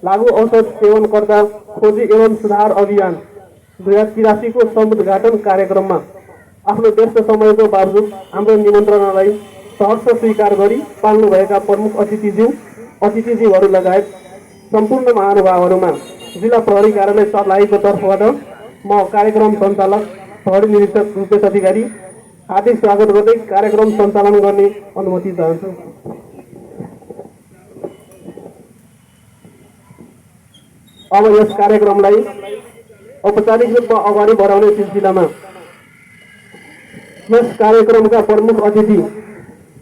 लागू औषध सेवनकर्ता खोजी एवं सुधार अभियान 2083 को समुद्घाटन कार्यक्रममा आफ्नो व्यस्त समयको बावजुद हाम्रो निमन्त्रणालाई सहर्ष स्वीकार गरी पाल्नुभएका प्रमुख अतिथिज्यूहरू लगायत सम्पूर्ण महानुभावहरूमा जिल्ला प्रहरी कार्यालय सर्लाहीको तर्फबाट म कार्यक्रम सञ्चालक प्रहरी निरीक्षक रूपेश अधिकारी हार्दिक स्वागत गर्दै कार्यक्रम सञ्चालन गर्ने अनुमति चाहन्छु। अब यस कार्यक्रमलाई औपचारिक रूपमा अगाडि बढाउने सिलसिलामा यस कार्यक्रमका प्रमुख अतिथि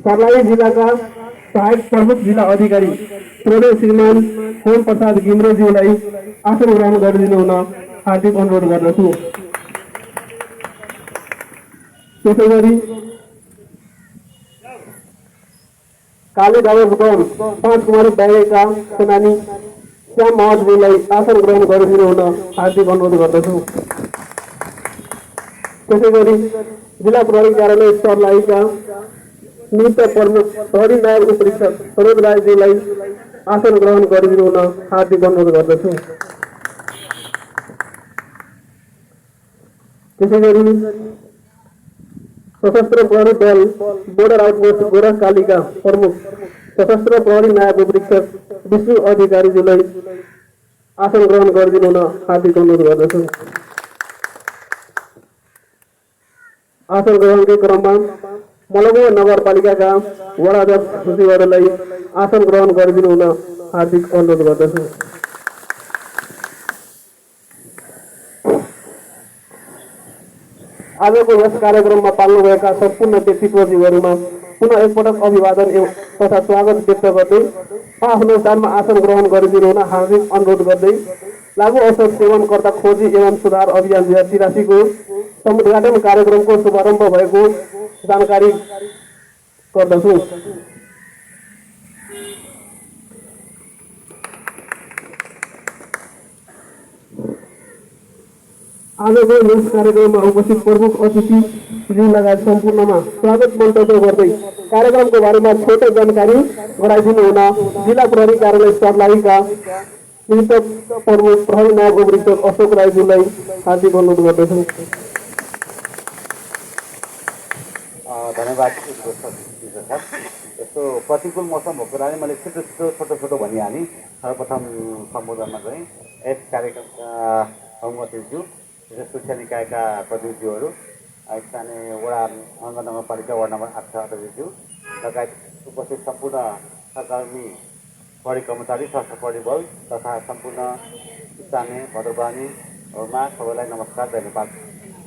सर्लाही जिल्लाका सहायक प्रमुख जिल्ला अधिकारी प्रोडे श्रीमान सोम प्रसाद घिम्रेज्यूलाई आसन ग्रहण गरिदिनु हुन हार्दिक अनुरोध गर्दछु। त्यसै गरी काले गाउँ 5 कुमारी बाहिरका सेनानी श्याम महतज्यूलाई आसन ग्रहण गरिदिनु हुन हार्दिक अनुरोध गर्दछु। त्यसै गरी जिल्ला प्रहरी कार्यालय सर्लाहीका नियुक्त प्रमुख प्रहरी नायब उपरीक्षक सरोज रायज्यूलाई आसन ग्रहण गरिदिनु हुन हार्दिक अनुरोध गर्दछु। त्यसै गरी सशस्त्र प्रहरी दल बोर्डर आउटपोस्ट गोरखकालीका प्रमुख सशस्त्र प्रहरी नायब उपरीक्षक विष्णु अधिकारीज्यूलाई आसन ग्रहण गरिदिनु हुन हार्दिक अनुरोध गर्दछु। आसन ग्रहणकै क्रममा मलगुवा नगरपालिकाका वडाध्यक्ष सचिवहरूलाई आसन ग्रहण गरिदिनु हुन हार्दिक अनुरोध गर्दछु। आजको यस कार्यक्रममा पाल्नुभएका सम्पूर्ण व्यक्तित्वज्यूहरूमा पुनः एकपटक अभिवादन तथा स्वागत व्यक्त गर्दै आफ्नो स्थानमा आसन ग्रहण गरिदिनु हुन हार्दिक अनुरोध गर्दै लागू औषध सेवनकर्ता खोजी एवं सुधार अभियान 2083 को समुद्घाटन कार्यक्रमको शुभारम्भ भएको जानकारी गर्दछु। आजको यस कार्यक्रममा उपस्थित प्रमुख अतिथिज्यू लगायत सम्पूर्णमा स्वागत मन्तव्य गर्दै कार्यक्रमको बारेमा छोटो जानकारी गराइदिनु हुन जिल्ला प्रहरी कार्यालय सर्लाहीका नियुक्त प्रमुख प्रहरी नायब उपरीक्षक अशोक राईज्यूलाई हार्दिक अनुरोध गर्दछु। धन्यवाद। यस्तो प्रतिकूल मौसम भएको कारणले मैले छोटो भनिहालेँ। सर्वप्रथम सम्बोधनमा चाहिँ यस कार्यक्रमका प्रमुख अतिथिज्यू सुरक्षा निकायका प्रतिनिधिहरू स्थानीय वडा नगरपालिका वार्ड नम्बर 8 का अतिथिज्यू लगायत उपस्थित सम्पूर्ण सहकर्मी प्रहरी कर्मचारी सशस्त्र प्रहरी बल तथा सम्पूर्ण स्थानीय भद्रवानीहरूमा सबैलाई नमस्कार धन्यवाद।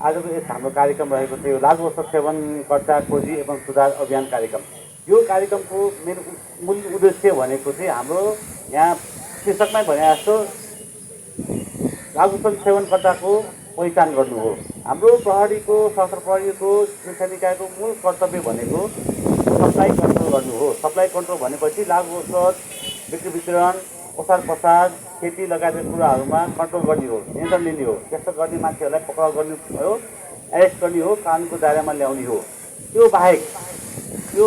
आजको यस हाम्रो कार्यक्रम रहेको थियो लागू औषध सेवनकर्ता खोजी एवं सुधार अभियान कार्यक्रम। यो कार्यक्रमको मेन मूल उद्देश्य भनेको चाहिँ हाम्रो यहाँ शीर्षकमै भने जस्तो लागू औषध सेवनकर्ताको पहिचान गर्नु हो। हाम्रो प्रहरीको सशस्त्र प्रहरीको सुरक्षा निकायको मूल कर्तव्य भनेको सप्लाई कन्ट्रोल गर्नु हो। सप्लाई कन्ट्रोल भनेपछि लागू औषध बिक्री वितरण ओसार पसार खेती लगायतका कुराहरूमा कन्ट्रोल गर्ने हो, नियन्त्रण लिने हो। त्यस्तो गर्ने मान्छेहरूलाई पक्राउ गर्नु भयो, एरेस्ट गर्ने हो, कानुनको दायरामा ल्याउने हो। त्यो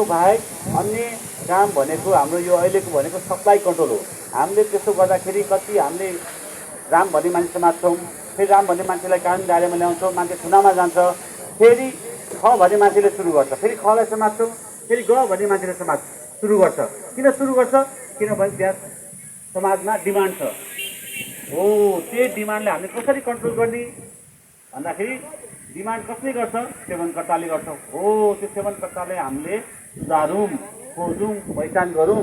बाहेक अन्य काम भनेको हाम्रो यो अहिलेको भनेको सप्लाई कन्ट्रोल हो। हामीले त्यसो गर्दाखेरि कति हामीले राम भन्ने मान्छे समात्छौँ, फेरि राम भन्ने मान्छेलाई कानुन दायरामा ल्याउँछौँ, मान्छे थुनामा जान्छ, फेरि ख भन्ने मान्छेले सुरु गर्छ, फेरि खलाई समात्छौँ, फेरि ग भन्ने मान्छेले सुरु गर्छ। किन सुरु गर्छ? किनभने त्यहाँ समाजमा डिमान्ड छ हो। त्यो डिमान्डले हामीले कसरी कन्ट्रोल गर्ने भन्दाखेरि डिमान्ड कसले गर्छ? सेवनकर्ताले गर्छ हो। त्यो सेवनकर्ताले हामीले सुधारौँ, खोजौँ, पहिचान गरौँ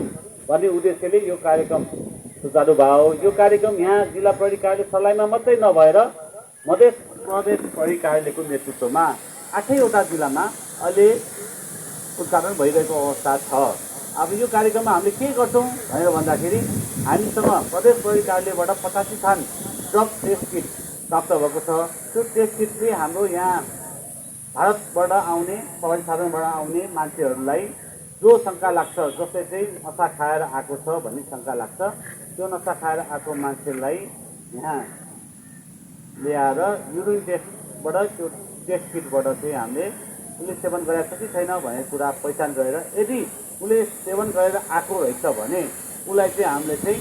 भन्ने उद्देश्यले यो कार्यक्रम सुचारू भयो। यो कार्यक्रम यहाँ जिल्ला प्रहरी कार्यालय सर्लाहीमा मात्रै नभएर मध्य प्रदेश प्रहरी कार्यालयको नेतृत्वमा 8वटा जिल्लामा अहिले उद्घाटन भइरहेको अवस्था छ। अब यो कार्यक्रममा हामीले के गर्छौँ भनेर भन्दाखेरि हामीसँग प्रदेश प्रहरी कार्यालयबाट 85 थान ड्रग टेस्ट किट प्राप्त भएको छ। त्यो टेस्ट किटले हाम्रो यहाँ भारतबाट आउने प्रवासी साधनबाट आउने मान्छेहरूलाई जो शङ्का लाग्छ, जसले चाहिँ नसा खाएर आएको छ भन्ने शङ्का लाग्छ, त्यो नसा खाएर आएको मान्छेलाई यहाँ ल्याएर युरिन टेस्टबाट त्यो टेस्ट किटबाट चाहिँ हामीले उसले सेवन गरेको छ कि छैन भन्ने कुरा पहिचान गरेर यदि उसले सेवन गरेर आएको रहेछ भने उसलाई चाहिँ हामीले चाहिँ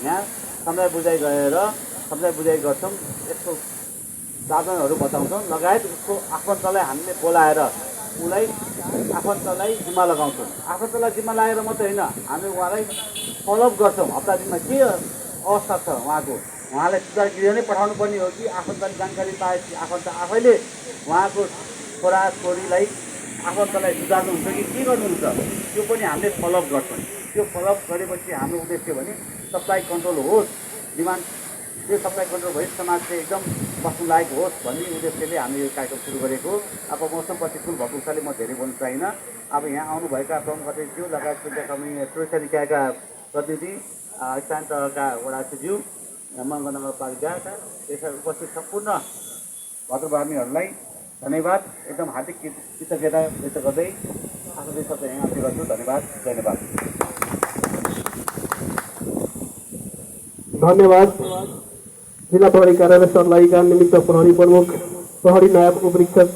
यहाँ सम्झाइ बुझाइ गर्छौँ, यसको साधनहरू बताउँछौँ, लगायत उसको आफन्तलाई हामीले बोलाएर उसलाई आफन्तलाई जिम्मा लगाउँछौँ। आफन्तलाई जिम्मा लगाएर मात्रै होइन, हामी उहाँलाई फलोअप गर्छौँ। हप्ता दिनमा के अवस्था छ उहाँलाई सुधार गृह नै पठाउनु पर्ने हो कि आफन्तले जानकारी पाएपछि आफन्त आफैले उहाँको छोरा छोरीलाई आफन्तलाई सुधार्नुहुन्छ कि के गर्नुहुन्छ, त्यो पनि हामीले फलोअप गर्छौँ। त्यो फलोअप गरेपछि हाम्रो उद्देश्य भने सप्लाई कन्ट्रोल होस्, डिमान्ड त्यो सप्लाई कन्ट्रोल भई समाज चाहिँ एकदम बस्नु लायक होस् भन्ने उद्देश्यले हामी यो कार्यक्रम सुरु गरेको। अब मौसम प्रतिकूल भएको हुनाले म धेरै बोल्नु चाहिनँ। अब यहाँ आउनुभएका प्रमुख अतिथिज्यू लगायत सुरक्षा निकायका प्रतिनिधि, स्थानीय तहका वडा सचिव, मङ्ग नगरपालिकाका त्यसमा उपस्थित सम्पूर्ण भद्रवामीहरूलाई धन्यवाद, एकदम हार्दिक कृतज्ञता व्यक्त गर्दै आफ्नो दुई शब्द यहाँ अन्त्य गर्छु। धन्यवाद। धन्यवाद। जिल्ला प्रहरी कार्यालय सर्लाहीका निमित्त प्रहरी प्रमुख प्रहरी नायब उपरीक्षक